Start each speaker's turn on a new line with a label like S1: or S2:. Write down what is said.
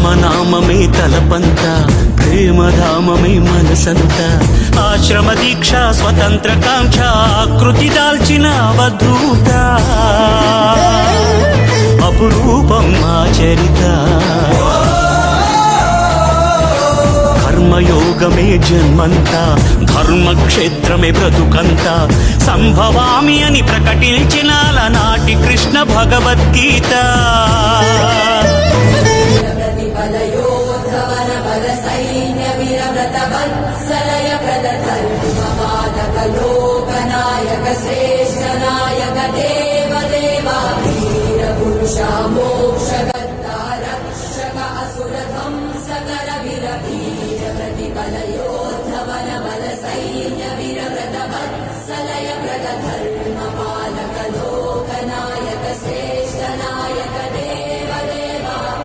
S1: రామనామమే తలపంత, ప్రేమధామమే మనసంత. ఆశ్రమ దీక్ష స్వతంత్ర కాంక్ష ఆకృతి దాల్చిన అవధూత, అపురూపం మా చరిత. కర్మయోగమే జన్మంత, ధర్మక్షేత్రమే బ్రతుకంత. సంభవామి అని ప్రకటించిన నాటి కృష్ణ భగవద్గీత.